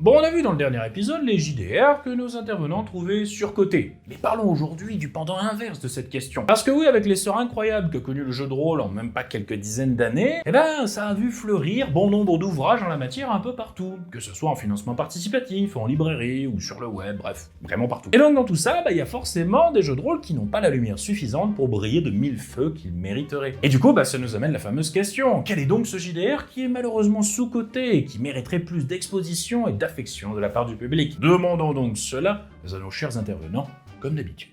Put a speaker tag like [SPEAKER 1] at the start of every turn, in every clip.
[SPEAKER 1] Bon, on a vu dans le dernier épisode les JDR que nos intervenants trouvaient surcotés. Mais parlons aujourd'hui du pendant inverse de cette question. Parce que oui, avec l'essor incroyable que connu le jeu de rôle en même pas quelques dizaines d'années, eh ben, ça a vu fleurir bon nombre d'ouvrages en la matière un peu partout. Que ce soit en financement participatif, en librairie ou sur le web, bref, vraiment partout. Et donc dans tout ça, il y a forcément des jeux de rôle qui n'ont pas la lumière suffisante pour briller de mille feux qu'ils mériteraient. Et du coup, ça nous amène la fameuse question. Quel est donc ce JDR qui est malheureusement sous-coté et qui mériterait plus d'exposition et d'affection de la part du public? Demandons donc cela à nos chers intervenants, comme d'habitude.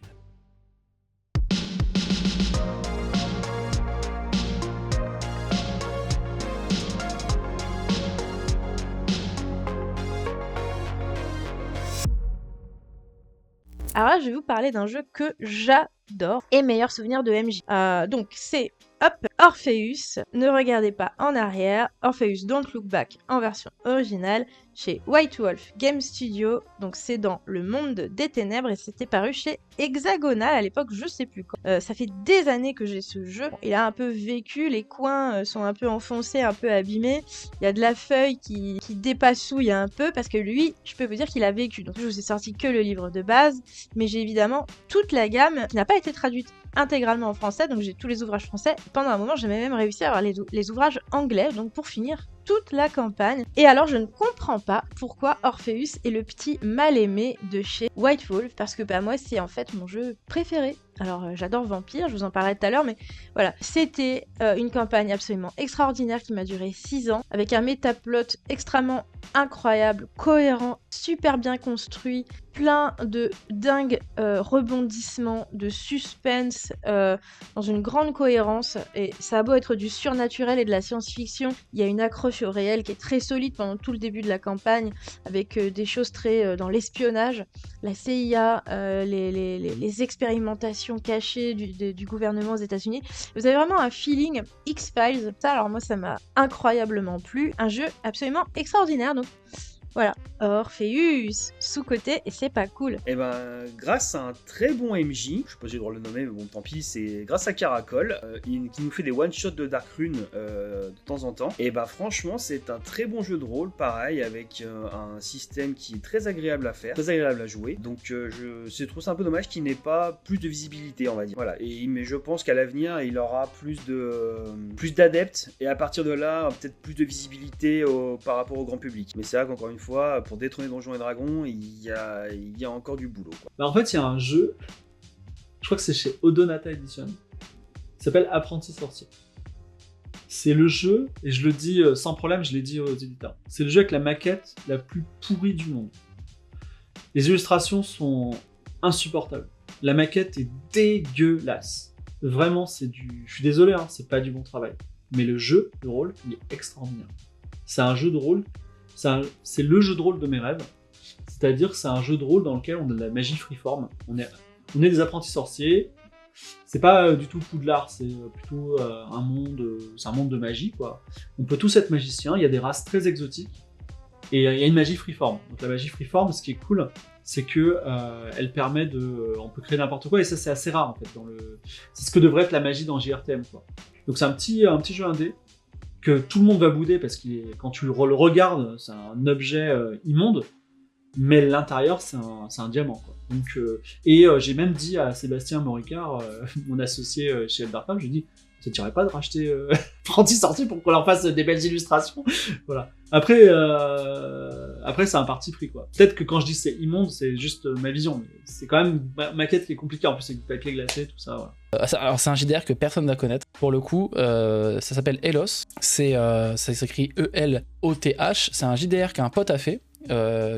[SPEAKER 2] Alors là, je vais vous parler d'un jeu que j'adore et meilleur souvenir de MJ. Donc c'est Orpheus, ne regardez pas en arrière, Orpheus Don't Look Back en version originale chez White Wolf Game Studio, donc c'est dans le monde des ténèbres et c'était paru chez Hexagonal à l'époque, je sais plus quand. Ça fait des années que j'ai ce jeu, il a un peu vécu, les coins sont un peu enfoncés, un peu abîmés, il y a de la feuille qui dépassouille un peu parce que lui, je peux vous dire qu'il a vécu, donc je vous ai sorti que le livre de base, mais j'ai évidemment toute la gamme qui n'a pas été traduite intégralement en français, donc j'ai tous les ouvrages français. Pendant un moment, j'ai même réussi à avoir les ouvrages anglais, donc pour finir toute la campagne. Et alors, je ne comprends pas pourquoi Orpheus est le petit mal-aimé de chez White Wolf, parce que moi, c'est en fait mon jeu préféré. Alors, j'adore Vampire, je vous en parlerai tout à l'heure, mais voilà, c'était une campagne absolument extraordinaire qui m'a duré 6 ans, avec un métaplot extrêmement incroyable, cohérent, super bien construit, plein de dingues rebondissements, de suspense, dans une grande cohérence, et ça a beau être du surnaturel et de la science-fiction, il y a une accroche au réel qui est très solide pendant tout le début de la campagne, avec des choses très dans l'espionnage, la CIA, les expérimentations cachées du gouvernement aux États-Unis. Vous avez vraiment un feeling X-Files. Ça, alors moi, ça m'a incroyablement plu. Un jeu absolument extraordinaire. Donc voilà, Orpheus, sous-côté, et c'est pas cool.
[SPEAKER 3] Et grâce à un très bon MJ, je sais pas si j'ai le droit de le nommer, mais bon, tant pis, c'est grâce à Caracol, qui nous fait des one-shots de Darkrune de temps en temps. Et franchement, c'est un très bon jeu de rôle, pareil, avec un système qui est très agréable à faire, très agréable à jouer. Donc, je trouve ça un peu dommage qu'il n'ait pas plus de visibilité, on va dire. Voilà, mais je pense qu'à l'avenir, il aura plus d'adeptes, et à partir de là, peut-être plus de visibilité par rapport au grand public. Mais c'est vrai qu'encore une fois, pour détrôner Donjons et Dragons, il y a encore du boulot, quoi.
[SPEAKER 4] En fait, il y a un jeu, je crois que c'est chez Odonata Edition, qui s'appelle Apprenti Sorcier. C'est le jeu, et je le dis sans problème, je l'ai dit aux éditeurs, c'est le jeu avec la maquette la plus pourrie du monde. Les illustrations sont insupportables. La maquette est dégueulasse. Vraiment, je suis désolé, hein, c'est pas du bon travail. Mais le jeu de rôle, il est extraordinaire. C'est un jeu de rôle, c'est le jeu de rôle de mes rêves. C'est-à-dire que c'est un jeu de rôle dans lequel on a de la magie freeform. On est des apprentis sorciers. C'est pas du tout Poudlard, c'est plutôt un monde de magie, quoi. On peut tous être magiciens, il y a des races très exotiques. Et il y a une magie freeform. Donc la magie freeform, ce qui est cool, c'est que elle permet on peut créer n'importe quoi, et ça c'est assez rare en fait. C'est ce que devrait être la magie dans JRTM, quoi. Donc c'est un petit jeu indé que tout le monde va bouder parce quand tu le regardes, c'est un objet immonde, mais l'intérieur c'est un diamant, quoi. Donc j'ai même dit à Sébastien Moricard, mon associé chez Elderfam, je lui ai dit, ça ne tirait pas de racheter Apprenti Sorcier pour qu'on leur fasse des belles illustrations. Voilà. Après c'est un parti pris, quoi. Peut-être que quand je dis c'est immonde, c'est juste ma vision, mais c'est quand même une maquette qui est compliquée, en plus avec du papier glacé, tout ça, voilà.
[SPEAKER 5] Alors c'est un JDR que personne ne va connaître. Pour le coup, ça s'appelle Elos. Ça s'écrit E-L-O-T-H. C'est un JDR qu'un pote a fait.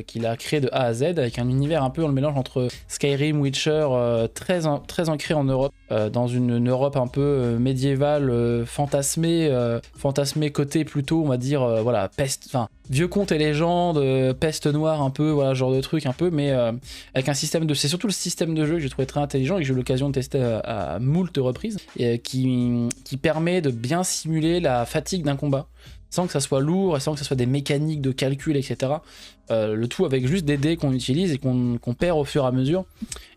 [SPEAKER 5] Qu'il a créé de A à Z avec un univers un peu dans le mélange entre Skyrim, Witcher, très ancré en Europe, dans une Europe un peu médiévale, fantasmée côté plutôt, on va dire, voilà, peste, enfin vieux contes et légendes, peste noire un peu, voilà, genre de truc un peu, mais avec un système c'est surtout le système de jeu que j'ai trouvé très intelligent et que j'ai eu l'occasion de tester à moult reprises, et qui permet de bien simuler la fatigue d'un combat, sans que ça soit lourd et sans que ça soit des mécaniques de calcul, etc. Le tout avec juste des dés qu'on utilise et qu'on perd au fur et à mesure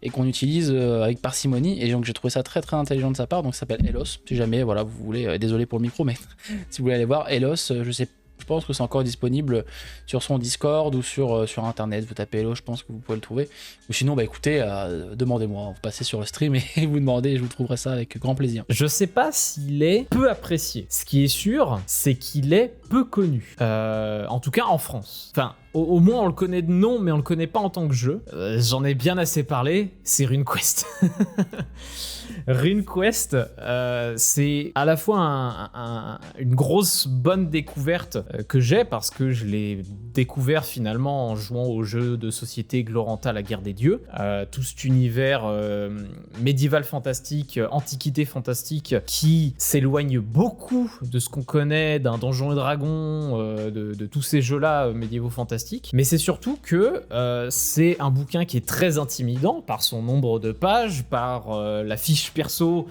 [SPEAKER 5] et qu'on utilise avec parcimonie. Et donc j'ai trouvé ça très très intelligent de sa part. Donc ça s'appelle Elos. Si jamais, voilà, vous voulez, désolé pour le micro, mais si vous voulez aller voir Elos, je sais Je pense que c'est encore disponible sur son Discord ou sur internet. Vous tapez Hello, je pense que vous pouvez le trouver. Ou sinon, bah écoutez, demandez-moi. Vous passez sur le stream et vous demandez et je vous trouverai ça avec grand plaisir.
[SPEAKER 6] Je sais pas s'il est peu apprécié. Ce qui est sûr, c'est qu'il est peu connu. En tout cas en France. Enfin, au moins on le connaît de nom, mais on le connaît pas en tant que jeu. J'en ai bien assez parlé, c'est RuneQuest. RuneQuest, c'est à la fois une grosse bonne découverte que j'ai, parce que je l'ai découvert finalement en jouant au jeu de société Gloranta, la guerre des dieux. Tout cet univers médiéval fantastique, antiquité fantastique, qui s'éloigne beaucoup de ce qu'on connaît d'un Donjons et Dragons, de tous ces jeux-là médiévaux fantastiques. Mais c'est surtout que c'est un bouquin qui est très intimidant par son nombre de pages, par la fiche perso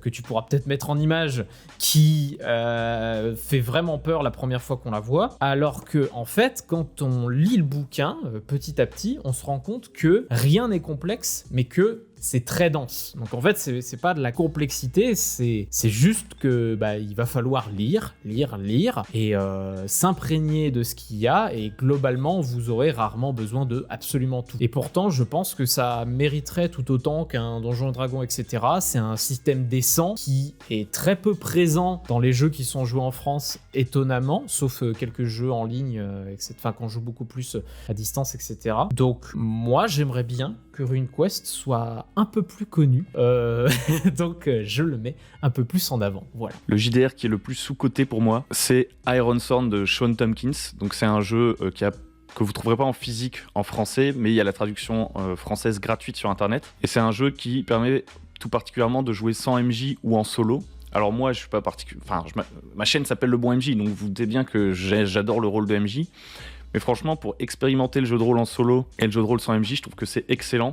[SPEAKER 6] que tu pourras peut-être mettre en image, qui fait vraiment peur la première fois qu'on la voit, alors que en fait quand on lit le bouquin petit à petit, on se rend compte que rien n'est complexe, mais que c'est très dense. Donc en fait c'est pas de la complexité, c'est juste que il va falloir lire et s'imprégner de ce qu'il y a, et globalement vous aurez rarement besoin de absolument tout. Et pourtant je pense que ça mériterait tout autant qu'un Donjon et Dragon, etc. C'est un système décent qui est très peu présent dans les jeux qui sont joués en France, étonnamment, sauf quelques jeux en ligne, enfin qu'on joue beaucoup plus à distance, etc. Donc moi j'aimerais bien que RuneQuest soit un peu plus connu, donc je le mets un peu plus en avant. Voilà.
[SPEAKER 7] Le JDR qui est le plus sous-coté pour moi, c'est Iron Sword de Sean Tompkins. Donc c'est un jeu que vous trouverez pas en physique en français, mais il y a la traduction française gratuite sur internet. Et c'est un jeu qui permet tout particulièrement de jouer sans MJ ou en solo. Alors moi, je suis pas particulier. Enfin, ma chaîne s'appelle Le Bon MJ, donc vous doutez bien que j'adore le rôle de MJ. Mais franchement, pour expérimenter le jeu de rôle en solo et le jeu de rôle sans MJ, je trouve que c'est excellent.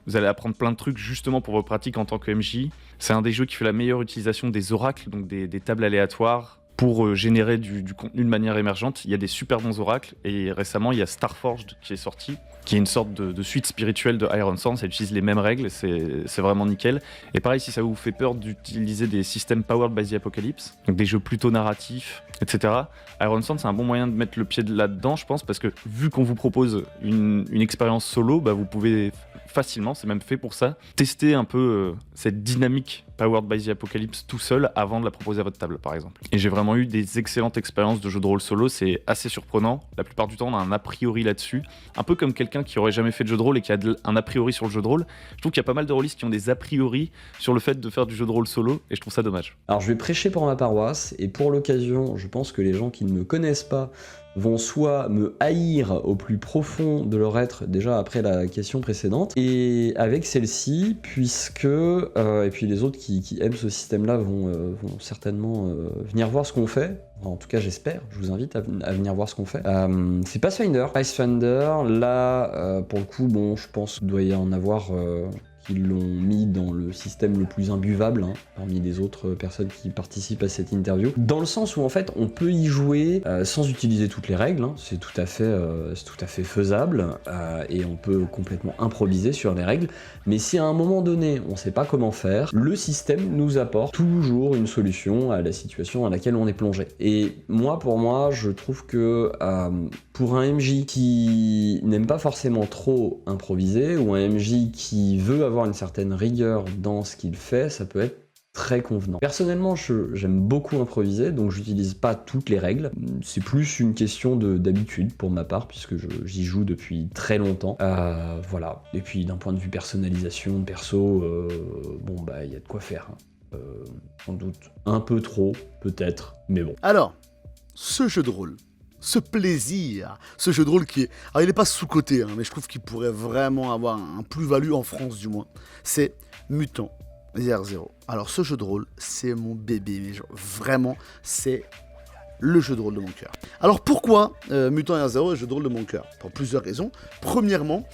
[SPEAKER 7] Vous allez apprendre plein de trucs justement pour vos pratiques en tant que MJ. C'est un des jeux qui fait la meilleure utilisation des oracles, donc des tables aléatoires, pour générer du contenu de manière émergente. Il y a des super bons oracles, et récemment il y a Starforged qui est sorti, qui est une sorte de suite spirituelle de Iron Sword. Ça utilise les mêmes règles, c'est vraiment nickel. Et pareil, si ça vous fait peur d'utiliser des systèmes powered by the Apocalypse, donc des jeux plutôt narratifs, etc., Iron Sword c'est un bon moyen de mettre le pied là-dedans, je pense, parce que vu qu'on vous propose une expérience solo, vous pouvez facilement, c'est même fait pour ça, tester un peu cette dynamique Powered by the Apocalypse tout seul avant de la proposer à votre table, par exemple. Et j'ai vraiment eu des excellentes expériences de jeux de rôle solo, c'est assez surprenant. La plupart du temps, on a un a priori là-dessus, un peu comme quelqu'un qui aurait jamais fait de jeu de rôle et qui a un a priori sur le jeu de rôle. Je trouve qu'il y a pas mal de rôlistes qui ont des a priori sur le fait de faire du jeu de rôle solo, et je trouve ça dommage.
[SPEAKER 8] Alors je vais prêcher pour ma paroisse, et pour l'occasion, je pense que les gens qui ne me connaissent pas vont soit me haïr au plus profond de leur être, déjà après la question précédente, et avec celle-ci, puisque, et puis les autres qui aiment ce système-là vont certainement venir voir ce qu'on fait. En tout cas, j'espère, je vous invite à venir voir ce qu'on fait. C'est Pathfinder. Là, pour le coup, bon, je pense qu'il doit y en avoir qui l'ont mis dans le système le plus imbuvable, parmi les autres personnes qui participent à cette interview. Dans le sens où, en fait, on peut y jouer sans utiliser toutes les règles, c'est tout à fait faisable, et on peut complètement improviser sur les règles. Mais si à un moment donné, on ne sait pas comment faire, le système nous apporte toujours une solution à la situation à laquelle on est plongé. Et pour moi, je trouve que pour un MJ qui n'aime pas forcément trop improviser, ou un MJ qui veut avoir une certaine rigueur dans ce qu'il fait, ça peut être très convenant. Personnellement, j'aime beaucoup improviser, donc j'utilise pas toutes les règles. C'est plus une question d'habitude pour ma part, puisque j'y joue depuis très longtemps. Voilà. Et puis d'un point de vue personnalisation, perso, y a de quoi faire. Sans doute un peu trop, peut-être, mais bon.
[SPEAKER 9] Alors, ce jeu de rôle, ce plaisir, ce jeu de rôle qui est... Alors il n'est pas sous-coté, mais je trouve qu'il pourrait vraiment avoir un plus-value en France du moins. C'est Mutant Year Zero. Alors ce jeu de rôle, c'est mon bébé, mais vraiment, c'est le jeu de rôle de mon cœur. Alors pourquoi Mutant Year Zero est le jeu de rôle de mon cœur ? Pour plusieurs raisons. Premièrement,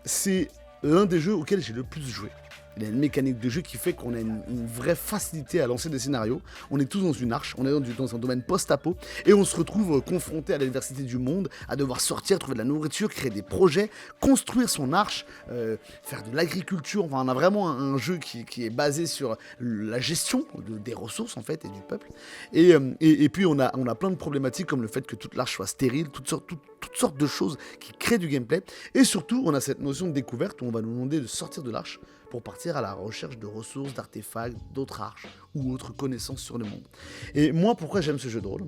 [SPEAKER 9] c'est l'un des jeux auxquels j'ai le plus joué. Il a une mécanique de jeu qui fait qu'on a une vraie facilité à lancer des scénarios. On est tous dans une arche, on est dans un domaine post-apo, et on se retrouve confronté à l'adversité du monde, à devoir sortir, trouver de la nourriture, créer des projets, construire son arche, faire de l'agriculture. Enfin, on a vraiment un jeu qui est basé sur la gestion des ressources en fait et du peuple. Et puis on a plein de problématiques comme le fait que toute l'arche soit stérile, toutes sortes de choses qui créent du gameplay. Et surtout, on a cette notion de découverte où on va nous demander de sortir de l'arche pour partir à la recherche de ressources, d'artefacts, d'autres arches ou autres connaissances sur le monde. Et moi, pourquoi j'aime ce jeu de rôle ?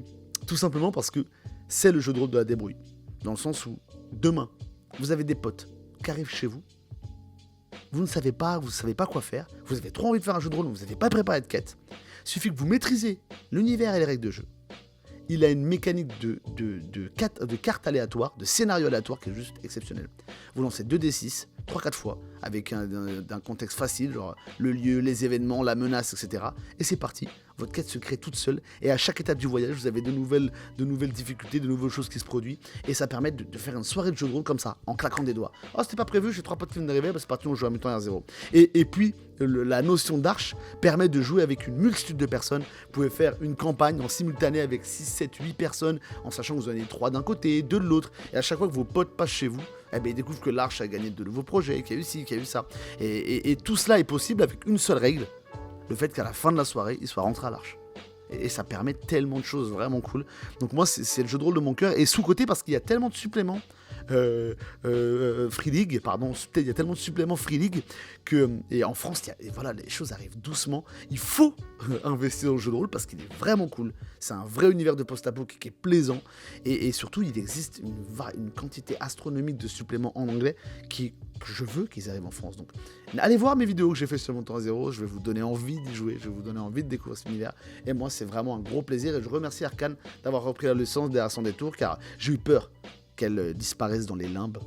[SPEAKER 9] Tout simplement parce que c'est le jeu de rôle de la débrouille. Dans le sens où, demain, vous avez des potes qui arrivent chez vous, vous ne savez pas quoi faire, vous avez trop envie de faire un jeu de rôle, vous n'avez pas préparé de quête. Il suffit que vous maîtrisez l'univers et les règles de jeu. Il a une mécanique de cartes aléatoires, de scénarios aléatoires qui est juste exceptionnelle. Vous lancez 2d6, 3-4 fois, avec un contexte facile, genre le lieu, les événements, la menace, etc. Et c'est parti, votre quête se crée toute seule, et à chaque étape du voyage, vous avez de nouvelles difficultés, de nouvelles choses qui se produisent, et ça permet de faire une soirée de jeu de rôle comme ça, en claquant des doigts. Oh, c'était pas prévu, j'ai 3 potes qui viennent d'arriver, bah c'est parti, on joue à Mutant R0. Et puis, la notion d'arche permet de jouer avec une multitude de personnes. Vous pouvez faire une campagne en simultané avec 6, 7, 8 personnes, en sachant que vous en avez 3 d'un côté, 2 de l'autre, et à chaque fois que vos potes passent chez vous, eh ben, ils découvrent que l'arche a gagné de nouveaux projets, qu'il y a eu ci, qu'il y a eu ça. Et tout cela est possible avec une seule règle, le fait qu'à la fin de la soirée, ils soient rentrés à l'arche. Et ça permet tellement de choses vraiment cool. Donc moi, c'est le jeu de rôle de mon cœur. Et sous-côté, parce qu'il y a tellement de suppléments Free League, pardon, il y a tellement de suppléments Free League que, et en France, voilà, les choses arrivent doucement. Il faut investir dans le jeu de rôle parce qu'il est vraiment cool. C'est un vrai univers de post-apo qui est plaisant. Et surtout, il existe une quantité astronomique de suppléments en anglais que je veux qu'ils arrivent en France. Donc, allez voir mes vidéos que j'ai fait sur Mutant R0. Je vais vous donner envie d'y jouer. Je vais vous donner envie de découvrir cet univers. Et moi, c'est vraiment un gros plaisir. Et je remercie Arkane d'avoir repris la licence derrière son détour, car j'ai eu peur qu'elle disparaisse dans les limbes.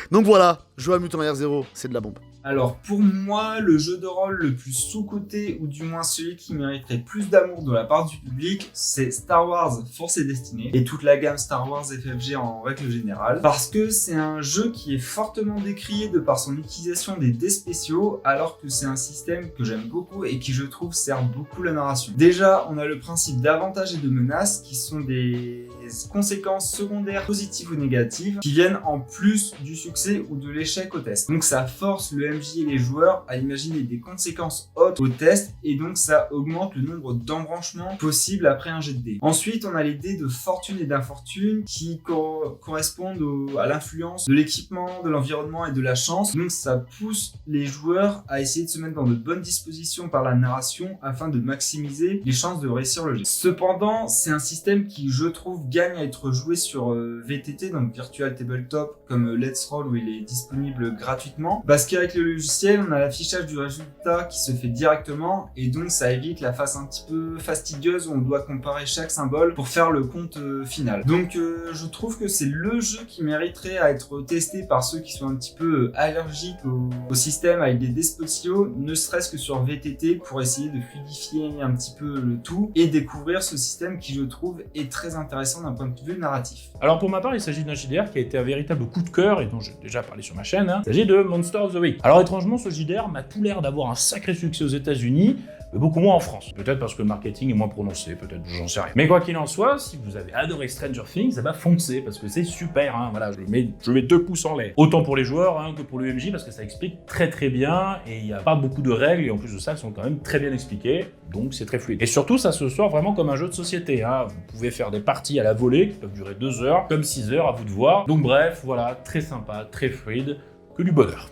[SPEAKER 9] Donc voilà, jouer à Mutant R0, c'est de la bombe.
[SPEAKER 10] Alors pour moi, le jeu de rôle le plus sous-coté, ou du moins celui qui mériterait plus d'amour de la part du public, c'est Star Wars Force et Destinée, et toute la gamme Star Wars FFG en règle générale, parce que c'est un jeu qui est fortement décrié de par son utilisation des dés spéciaux, alors que c'est un système que j'aime beaucoup et qui je trouve sert beaucoup la narration. Déjà, on a le principe d'avantages et de menaces, qui sont des conséquences secondaires positives ou négatives, qui viennent en plus du succès ou de l'échec au test. Donc ça force le MJ et les joueurs à imaginer des conséquences hautes au test, et donc ça augmente le nombre d'embranchements possibles après un jet de dés. Ensuite, on a les dés de fortune et d'infortune qui correspondent à l'influence de l'équipement, de l'environnement et de la chance. Donc ça pousse les joueurs à essayer de se mettre dans de bonnes dispositions par la narration afin de maximiser les chances de réussir le jet. Cependant, c'est un système qui, je trouve, gagne à être joué sur VTT, donc Virtual Tabletop, comme Let's Roll, où il est disponible gratuitement, parce qu'avec le logiciel, on a l'affichage du résultat qui se fait directement, et donc ça évite la phase un petit peu fastidieuse où on doit comparer chaque symbole pour faire le compte final. Donc je trouve que c'est le jeu qui mériterait à être testé par ceux qui sont un petit peu allergiques au système avec des dés spéciaux, ne serait-ce que sur VTT, pour essayer de fluidifier un petit peu le tout et découvrir ce système qui, je trouve, est très intéressant d'un point de vue narratif.
[SPEAKER 1] Alors pour ma part, il s'agit d'un JDR qui a été un véritable coup de cœur et dont j'ai déjà parlé sur ma chaîne. Il s'agit de Monster of the Week. Alors étrangement, ce JDR m'a tout l'air d'avoir un sacré succès aux États-Unis, mais beaucoup moins en France. Peut-être parce que le marketing est moins prononcé, peut-être, j'en sais rien. Mais quoi qu'il en soit, si vous avez adoré Stranger Things, foncez, parce que c'est super, hein, voilà, je mets 2 pouces en l'air. Autant pour les joueurs que pour le MJ, parce que ça explique très très bien, et il n'y a pas beaucoup de règles, et en plus de ça, elles sont quand même très bien expliquées, donc c'est très fluide. Et surtout, ça se sort vraiment comme un jeu de société, hein. Vous pouvez faire des parties à la volée, qui peuvent durer 2 heures, comme 6 heures, à vous de voir. Donc bref, voilà, très sympa, très fluide, que du bonheur.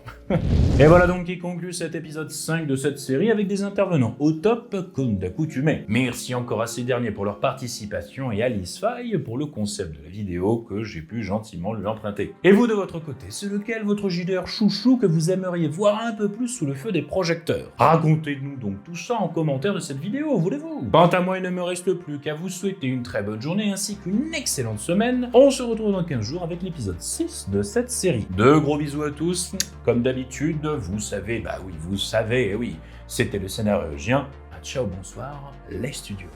[SPEAKER 1] Et voilà donc qui conclut cet épisode 5 de cette série avec des intervenants au top comme d'accoutumé. Merci encore à ces derniers pour leur participation et à Alice Faye pour le concept de la vidéo que j'ai pu gentiment lui emprunter. Et vous de votre côté, c'est lequel votre JDR chouchou que vous aimeriez voir un peu plus sous le feu des projecteurs? Racontez-nous donc tout ça en commentaire de cette vidéo, voulez-vous? Quant à moi, il ne me reste plus qu'à vous souhaiter une très bonne journée ainsi qu'une excellente semaine. On se retrouve dans 15 jours avec l'épisode 6 de cette série. De gros bisous à tous, comme d'habitude, vous savez, oui, c'était le scénarien. Ciao, bonsoir, les studios.